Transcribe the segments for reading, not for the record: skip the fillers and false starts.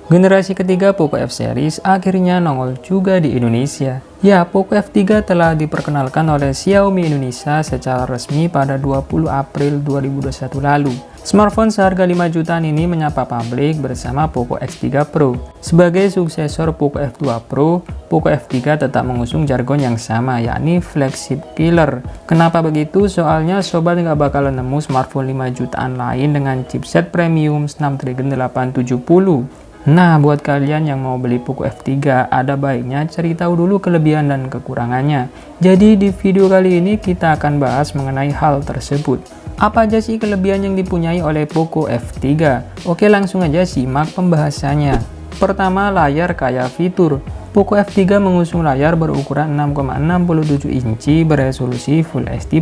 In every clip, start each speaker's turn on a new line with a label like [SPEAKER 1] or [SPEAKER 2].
[SPEAKER 1] Generasi ketiga Poco F series akhirnya nongol juga di Indonesia. Ya, Poco F3 telah diperkenalkan oleh Xiaomi Indonesia secara resmi pada 20 April 2021 lalu. Smartphone seharga 5 jutaan ini menyapa publik bersama Poco X3 Pro. Sebagai suksesor Poco F2 Pro, Poco F3 tetap mengusung jargon yang sama, yakni flagship killer. Kenapa begitu? Soalnya sobat nggak bakalan nemu smartphone 5 jutaan lain dengan chipset premium Snapdragon 870. Nah, buat kalian yang mau beli Poco F3, ada baiknya cari tahu dulu kelebihan dan kekurangannya. Jadi di video kali ini kita akan bahas mengenai hal tersebut. Apa aja sih kelebihan yang dipunyai oleh Poco F3? Oke, langsung aja simak pembahasannya. Pertama, layar kaya fitur. Poco F3 mengusung layar berukuran 6,67 inci beresolusi Full HD+.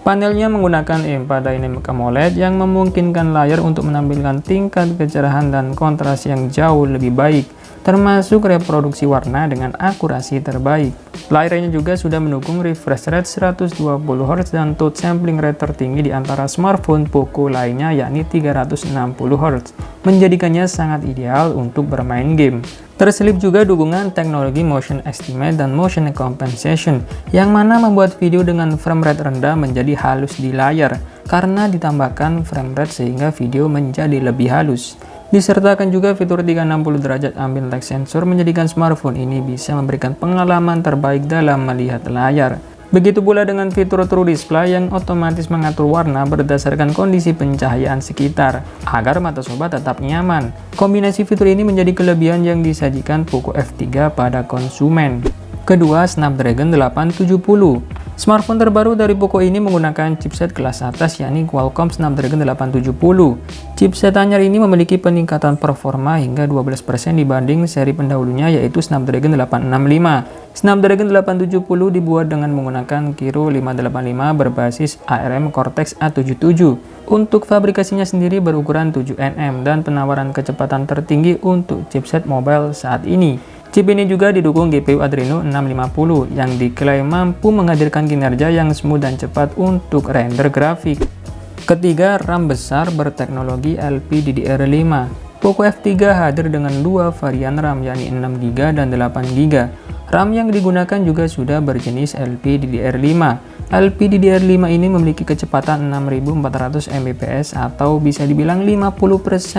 [SPEAKER 1] Panelnya menggunakan A4 Dynamic AMOLED yang memungkinkan layar untuk menampilkan tingkat kecerahan dan kontras yang jauh lebih baik, termasuk reproduksi warna dengan akurasi terbaik. Layarnya juga sudah mendukung refresh rate 120Hz dan touch sampling rate tertinggi di antara smartphone Poco lainnya, yakni 360Hz, menjadikannya sangat ideal untuk bermain game. Terselip juga dukungan teknologi Motion Estimate dan Motion Compensation, yang mana membuat video dengan frame rate rendah menjadi halus di layar, karena ditambahkan frame rate sehingga video menjadi lebih halus. Disertakan juga fitur 360 derajat ambient light sensor menjadikan smartphone ini bisa memberikan pengalaman terbaik dalam melihat layar. Begitu pula dengan fitur True Display yang otomatis mengatur warna berdasarkan kondisi pencahayaan sekitar, agar mata sobat tetap nyaman. Kombinasi fitur ini menjadi kelebihan yang disajikan Poco F3 pada konsumen. Kedua, Snapdragon 870. Smartphone terbaru dari Poco ini menggunakan chipset kelas atas, yakni Qualcomm Snapdragon 870. Chipset anyar ini memiliki peningkatan performa hingga 12% dibanding seri pendahulunya, yaitu Snapdragon 865. Snapdragon 870 dibuat dengan menggunakan Kirin 585 berbasis ARM Cortex A77. Untuk fabrikasinya sendiri berukuran 7nm dan penawaran kecepatan tertinggi untuk chipset mobile saat ini. Chip ini juga didukung GPU Adreno 650 yang diklaim mampu menghadirkan kinerja yang smooth dan cepat untuk render grafik. Ketiga, RAM besar berteknologi LPDDR5. Poco F3 hadir dengan dua varian RAM, yakni 6GB dan 8GB. RAM yang digunakan juga sudah berjenis LPDDR5. LPDDR5 ini memiliki kecepatan 6400 Mbps atau bisa dibilang 50%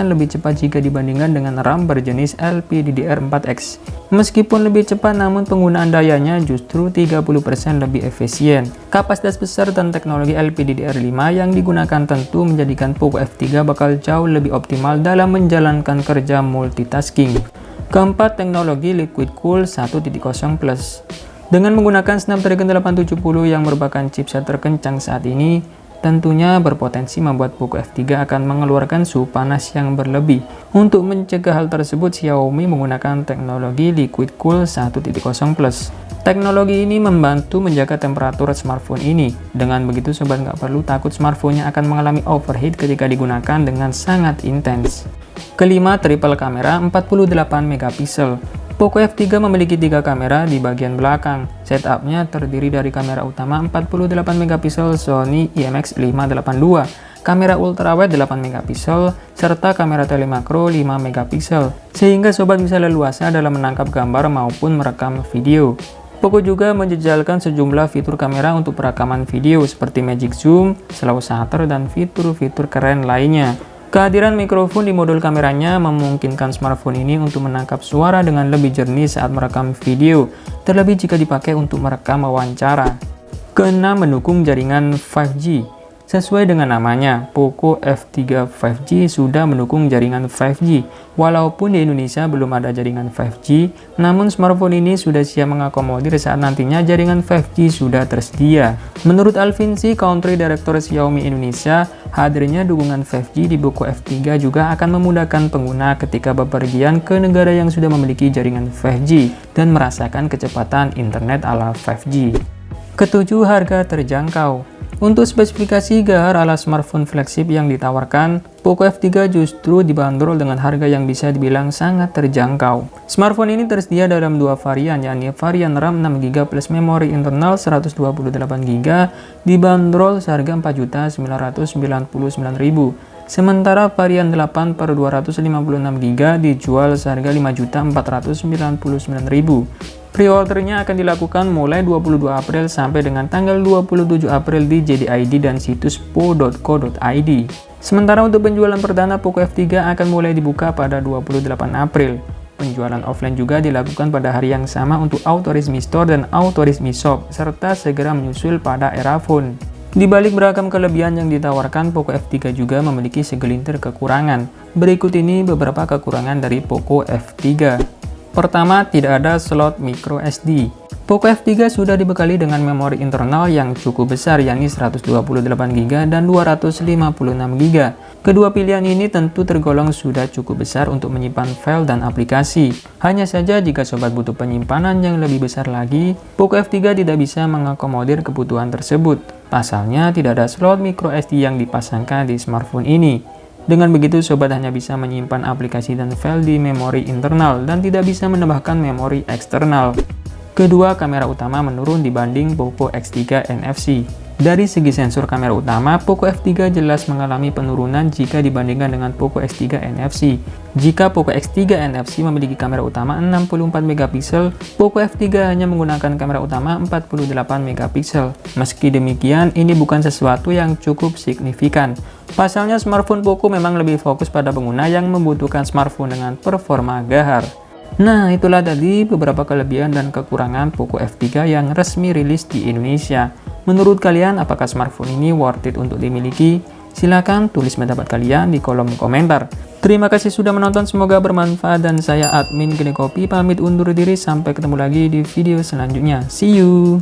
[SPEAKER 1] lebih cepat jika dibandingkan dengan RAM berjenis LPDDR4X. Meskipun lebih cepat, namun penggunaan dayanya justru 30% lebih efisien. Kapasitas besar dan teknologi LPDDR5 yang digunakan tentu menjadikan Poco F3 bakal jauh lebih optimal dalam menjalankan kerja multitasking. Keempat, teknologi Liquid Cool 1.0 Plus. Dengan menggunakan Snapdragon 870 yang merupakan chipset terkencang saat ini, tentunya berpotensi membuat Poco F3 akan mengeluarkan suhu panas yang berlebih. Untuk mencegah hal tersebut, Xiaomi menggunakan teknologi Liquid Cool 1.0 Plus. Teknologi ini membantu menjaga temperatur smartphone ini. Dengan begitu, sobat nggak perlu takut smartphone-nya akan mengalami overheat ketika digunakan dengan sangat intens. Kelima, triple kamera 48MP. Poco F3 memiliki 3 kamera di bagian belakang. Setupnya terdiri dari kamera utama 48MP Sony IMX582, kamera ultrawide 8MP, serta kamera telemakro 5MP, sehingga sobat bisa leluasa dalam menangkap gambar maupun merekam video. Poco juga menjejalkan sejumlah fitur kamera untuk perekaman video seperti Magic Zoom, Slow Shutter, dan fitur-fitur keren lainnya. Kehadiran mikrofon di modul kameranya memungkinkan smartphone ini untuk menangkap suara dengan lebih jernih saat merekam video, terlebih jika dipakai untuk merekam wawancara. Keenam, mendukung jaringan 5G. Sesuai dengan namanya, Poco F3 5G sudah mendukung jaringan 5G. Walaupun di Indonesia belum ada jaringan 5G, namun smartphone ini sudah siap mengakomodir saat nantinya jaringan 5G sudah tersedia. Menurut Alvin Si, Country Director Xiaomi Indonesia, hadirnya dukungan 5G di Poco F3 juga akan memudahkan pengguna ketika bepergian ke negara yang sudah memiliki jaringan 5G dan merasakan kecepatan internet ala 5G. Ketujuh, harga terjangkau. Untuk spesifikasi gahar ala smartphone flagship yang ditawarkan, Poco F3 justru dibanderol dengan harga yang bisa dibilang sangat terjangkau. Smartphone ini tersedia dalam dua varian, yakni varian RAM 6GB plus memori internal 128GB dibanderol seharga Rp4.999.000, Sementara varian 8 per 256 GB dijual seharga Rp5.499.000. Pre-ordernya akan dilakukan mulai 22 April sampai dengan tanggal 27 April di JDID dan situs po.co.id. Sementara untuk penjualan perdana Poco F3 akan mulai dibuka pada 28 April. Penjualan offline juga dilakukan pada hari yang sama untuk Autorismi Store dan Autorismi Shop, serta segera menyusul pada era phone. Di balik beragam kelebihan yang ditawarkan, Poco F3 juga memiliki segelintir kekurangan. Berikut ini beberapa kekurangan dari Poco F3. Pertama, tidak ada slot micro SD. Poco F3 sudah dibekali dengan memori internal yang cukup besar, yakni 128GB dan 256GB. Kedua pilihan ini tentu tergolong sudah cukup besar untuk menyimpan file dan aplikasi. Hanya saja jika sobat butuh penyimpanan yang lebih besar lagi, Poco F3 tidak bisa mengakomodir kebutuhan tersebut. Pasalnya, tidak ada slot micro SD yang dipasangkan di smartphone ini. Dengan begitu, sobat hanya bisa menyimpan aplikasi dan file di memori internal dan tidak bisa menambahkan memori eksternal. Kedua, kamera utama menurun dibanding Poco X3 NFC. Dari segi sensor kamera utama, Poco F3 jelas mengalami penurunan jika dibandingkan dengan Poco X3 NFC. Jika Poco X3 NFC memiliki kamera utama 64MP, Poco F3 hanya menggunakan kamera utama 48MP. Meski demikian, ini bukan sesuatu yang cukup signifikan. Pasalnya, smartphone Poco memang lebih fokus pada pengguna yang membutuhkan smartphone dengan performa gahar. Nah, itulah tadi beberapa kelebihan dan kekurangan Poco F3 yang resmi rilis di Indonesia. Menurut kalian, apakah smartphone ini worth it untuk dimiliki? Silahkan tulis pendapat kalian di kolom komentar. Terima kasih sudah menonton, semoga bermanfaat, dan saya admin Gede Kopi pamit undur diri, sampai ketemu lagi di video selanjutnya. See you!